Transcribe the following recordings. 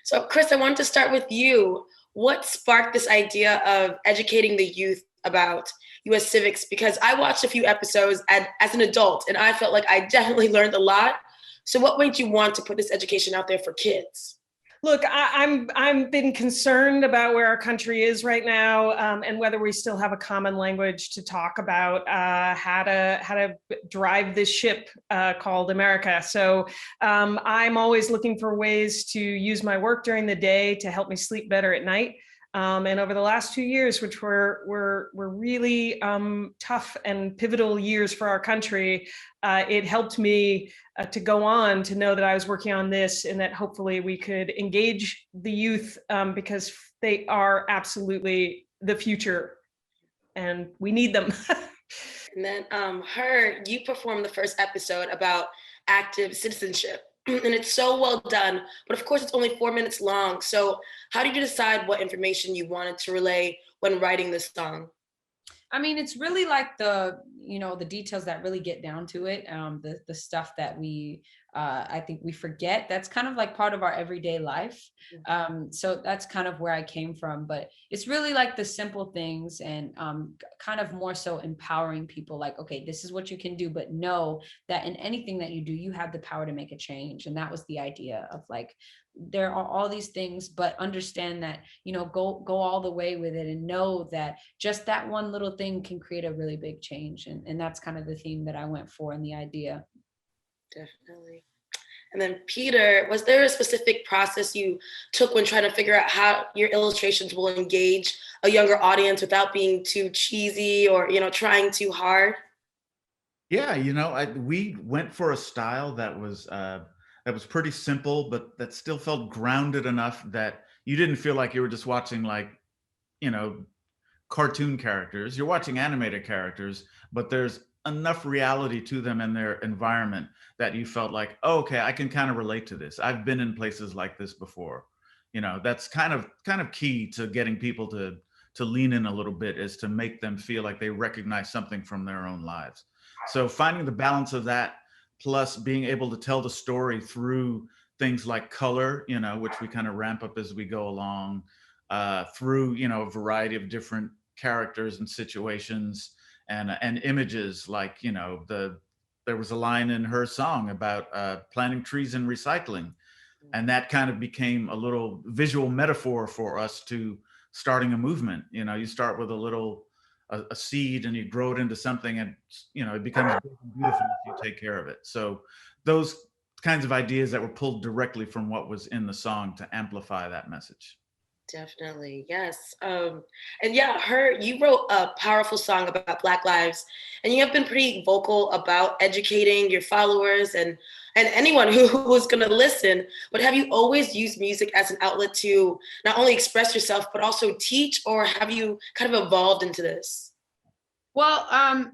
So, Chris, I wanted to start with you. What sparked this idea of educating the youth about US civics? Because I watched a few episodes as an adult, and I felt like I definitely learned a lot. So, what made you want to put this education out there for kids? Look, I'm been concerned about where our country is right now, and whether we still have a common language to talk about how to drive this ship called America. So I'm always looking for ways to use my work during the day to help me sleep better at night. And over the last 2 years, which were really tough and pivotal years for our country, it helped me to go on to know that I was working on this and that hopefully we could engage the youth because they are absolutely the future and we need them. And then, Her, you performed the first episode about active citizenship. And it's so well done, but of course it's only 4 minutes long. So how did you decide what information you wanted to relay when writing this song? I mean, it's really like the details that really get down to it. The stuff that I think we forget. That's kind of like part of our everyday life. So that's kind of where I came from. But it's really like the simple things and kind of more so empowering people. Like, okay, this is what you can do, but know that in anything that you do, you have the power to make a change. And that was the idea of like, there are all these things, but understand that, go all the way with it and know that just that one little thing can create a really big change. And that's kind of the theme that I went for and the idea. Definitely. And then Peter, was there a specific process you took when trying to figure out how your illustrations will engage a younger audience without being too cheesy or, trying too hard? Yeah, we went for a style that was pretty simple, but that still felt grounded enough that you didn't feel like you were just watching like, you know, cartoon characters. You're watching animated characters, but there's enough reality to them and their environment that you felt like, oh, okay, I can kind of relate to this. I've been in places like this before. That's kind of key to getting people to lean in a little bit, is to make them feel like they recognize something from their own lives. So finding the balance of that, plus being able to tell the story through things like color, which we kind of ramp up as we go along, through a variety of different characters and situations and images. Like there was a line in her song about planting trees and recycling, and that kind of became a little visual metaphor for us to starting a movement. You start with a seed and you grow it into something, and it becomes big and beautiful if you take care of it. So those kinds of ideas that were pulled directly from what was in the song to amplify that message. Definitely, yes. And yeah, you wrote a powerful song about Black lives, and you have been pretty vocal about educating your followers and anyone who's going to listen. But have you always used music as an outlet to not only express yourself but also teach, or have you kind of evolved into this? Well, I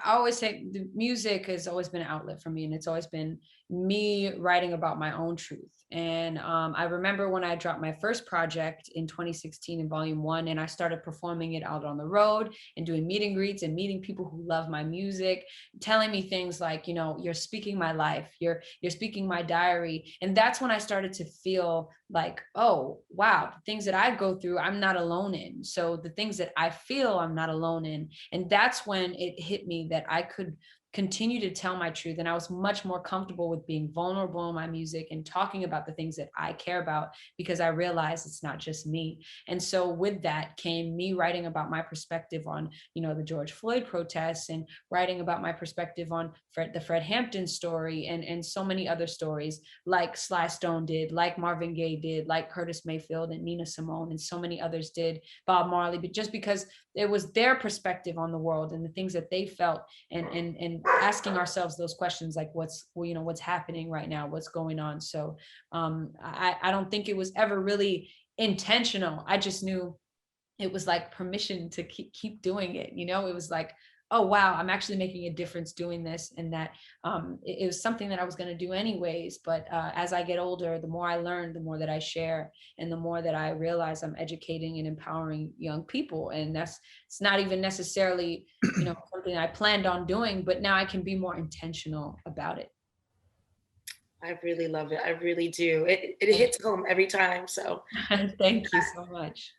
always say the music has always been an outlet for me, and it's always been me writing about my own truth. And I remember when I dropped my first project in 2016 in volume 1, and I started performing it out on the road and doing meet and greets and meeting people who love my music, telling me things like, you're speaking my life, you're speaking my diary. And that's when I started to feel like, oh, wow, the things that I go through, I'm not alone in. So the things that I feel, I'm not alone in. And that's when it hit me that I could continue to tell my truth. And I was much more comfortable with being vulnerable in my music and talking about the things that I care about, because I realized it's not just me. And so with that came me writing about my perspective on, the George Floyd protests, and writing about my perspective on the Fred Hampton story, and so many other stories like Sly Stone did, like Marvin Gaye did, like Curtis Mayfield and Nina Simone, and so many others did, Bob Marley, but just because it was their perspective on the world and the things that they felt, and asking ourselves those questions like what's happening right now, what's going on. So I don't think it was ever really intentional. I just knew it was like permission to keep doing it. It was like, oh wow, I'm actually making a difference doing this, and that it was something that I was going to do anyways. But as I get older, the more I learn, the more that I share, and the more that I realize I'm educating and empowering young people. And it's not even necessarily something I planned on doing, but now I can be more intentional about it. I really love it. I really do. It hits home every time. So, Thank you so much.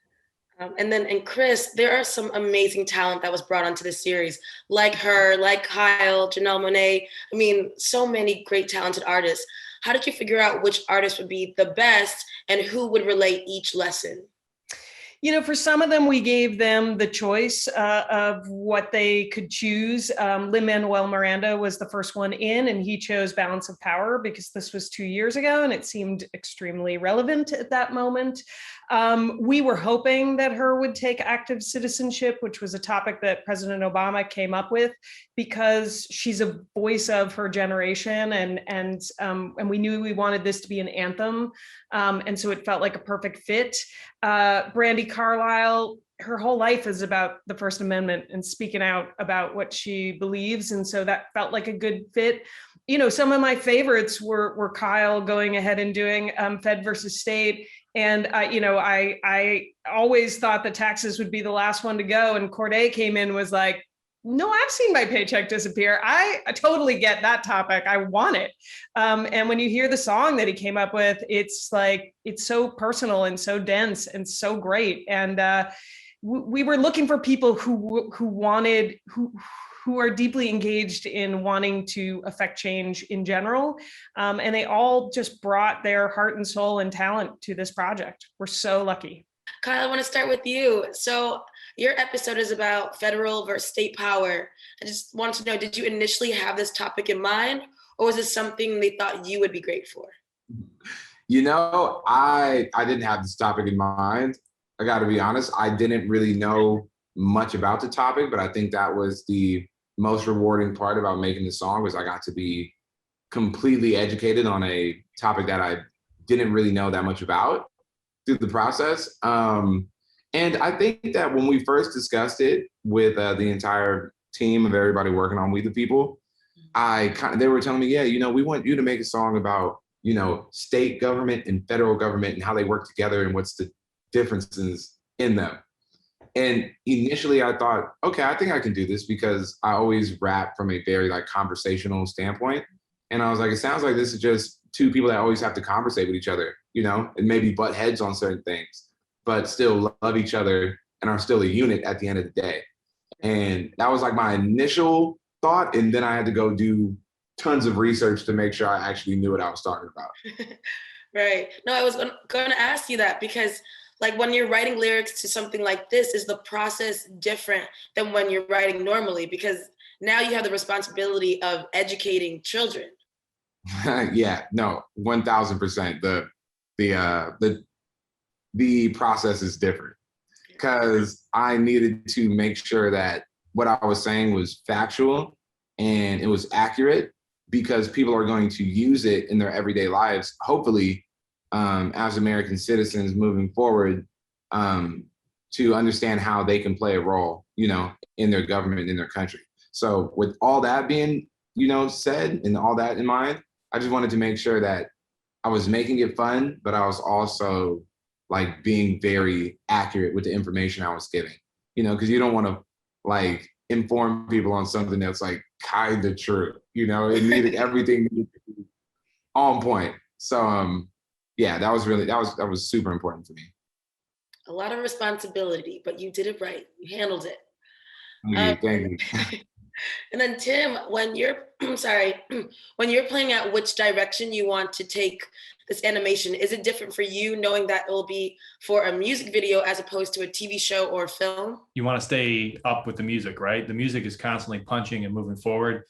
and Chris, there are some amazing talent that was brought onto the series, like her, like Kyle, Janelle Monáe. I mean, so many great talented artists. How did you figure out which artist would be the best and who would relate each lesson? You know, for some of them, we gave them the choice of what they could choose. Lin-Manuel Miranda was the first one in, and he chose Balance of Power because this was 2 years ago, and it seemed extremely relevant at that moment. We were hoping that H.E.R would take active citizenship, which was a topic that President Obama came up with, because she's a voice of her generation, and we knew we wanted this to be an anthem, and so it felt like a perfect fit. Brandy Carlisle, her whole life is about the First Amendment and speaking out about what she believes. And so that felt like a good fit. You know, some of my favorites were Kyle going ahead and doing Fed versus State. And I always thought the taxes would be the last one to go. And Corday came in, was like, no, I've seen my paycheck disappear. I totally get that topic. I want it. And when you hear the song that he came up with, it's like, it's so personal and so dense and so great. And we were looking for people who are deeply engaged in wanting to affect change in general. And they all just brought their heart and soul and talent to this project. We're so lucky. Kyle, I want to start with you. So your episode is about federal versus state power. I just wanted to know, did you initially have this topic in mind, or was this something they thought you would be great for? You know, I didn't have this topic in mind. I got to be honest. I didn't really know much about the topic, but I think that was the most rewarding part about making the song, was I got to be completely educated on a topic that I didn't really know that much about through the process. And I think that when we first discussed it with the entire team of everybody working on We the People, they were telling me, yeah, you know, we want you to make a song about, you know, state government and federal government and how they work together and what's the differences in them. And initially I thought, okay, I think I can do this, because I always rap from a very like conversational standpoint. And I was like, it sounds like this is just two people that always have to conversate with each other, you know, and maybe butt heads on certain things, but still love each other and are still a unit at the end of the day. And that was like my initial thought. And then I had to go do tons of research to make sure I actually knew what I was talking about. Right. No, I was going to ask you that, because like when you're writing lyrics to something like this, is the process different than when you're writing normally? Because now you have the responsibility of educating children. Yeah, no, 1000%. The process is different, because I needed to make sure that what I was saying was factual and it was accurate, because people are going to use it in their everyday lives, hopefully, as American citizens moving forward, to understand how they can play a role, you know, in their government, in their country. So with all that being, you know, said and all that in mind, I just wanted to make sure that I was making it fun, but I was also like being very accurate with the information I was giving, you know, because you don't want to like inform people on something that's like kind of true, you know, it needed everything to be on point. So, yeah, that was super important for me. A lot of responsibility, but you did it right. You handled it. Thank you. And then Tim, when you're when you're planning out which direction you want to take this animation, is it different for you knowing that it will be for a music video as opposed to a TV show or film? You want to stay up with the music, right? The music is constantly punching and moving forward,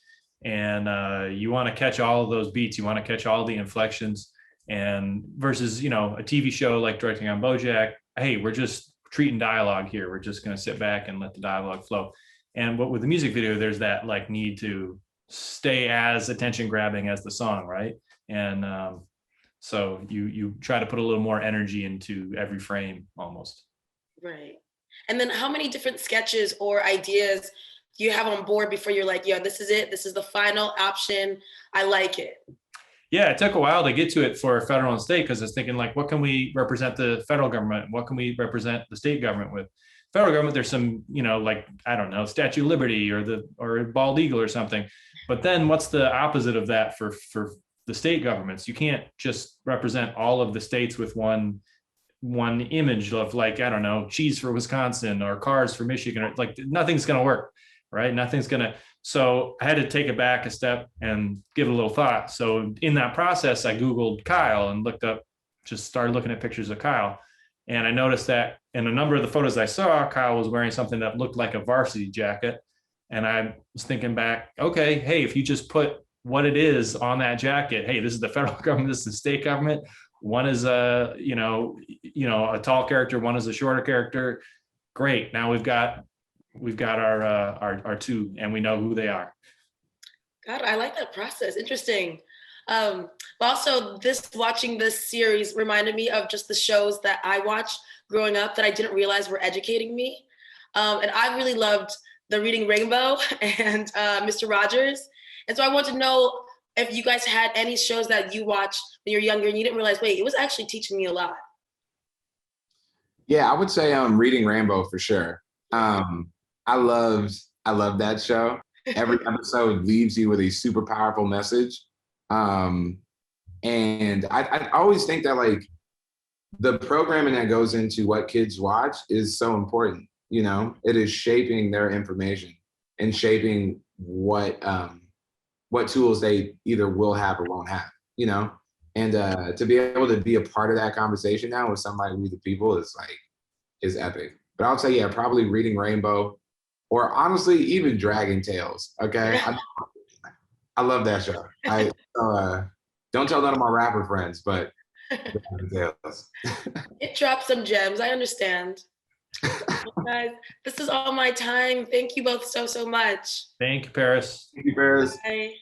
and you want to catch all of those beats. You want to catch all the inflections, and versus, you know, a TV show like Directing on BoJack, hey, we're just treating dialogue here. We're just going to sit back and let the dialogue flow. And but with the music video, there's that like need to stay as attention grabbing as the song, right? And so you try to put a little more energy into every frame almost. Right. And then how many different sketches or ideas do you have on board before you're like, yeah, this is it. This is the final option. I like it. Yeah, it took a while to get to it for federal and state, because I was thinking like, what can we represent the federal government? What can we represent the state government with? Federal government, there's some, you know, like, I don't know, Statue of Liberty or bald eagle or something. But then what's the opposite of that for the state governments. You can't just represent all of the states with one image of, like, I don't know, cheese for Wisconsin or cars for Michigan, or like nothing's going to work, right? Nothing's going to. So I had to take it back a step and give it a little thought. So in that process, I Googled Kyle and just started looking at pictures of Kyle. And I noticed that in a number of the photos I saw, Kyle was wearing something that looked like a varsity jacket. And I was thinking back, okay, hey, if you just put what it is on that jacket, hey, this is the federal government, this is the state government. One is a, a tall character, one is a shorter character. Great. Now we've got our two, and we know who they are. God, I like that process. Interesting. But also, watching this series reminded me of just the shows that I watched growing up that I didn't realize were educating me. And I really loved the Reading Rainbow and Mr. Rogers. And so I want to know if you guys had any shows that you watched when you were younger and you didn't realize, wait, it was actually teaching me a lot. Yeah, I would say Reading Rainbow for sure. I loved that show. Every episode leaves you with a super powerful message. And I always think that, like, the programming that goes into what kids watch is so important. You know, it is shaping their information and shaping what tools they either will have or won't have, you know? And to be able to be a part of that conversation now with somebody We the People is epic. But I'll say, yeah, probably Reading Rainbow, or honestly, even Dragon Tales. Okay. I love that show. Don't tell none of my rapper friends, but Dragon Tales. It dropped some gems. I understand. Guys, this is all my time. Thank you both so much. Thank you, Paris. Thank you, Paris. Bye.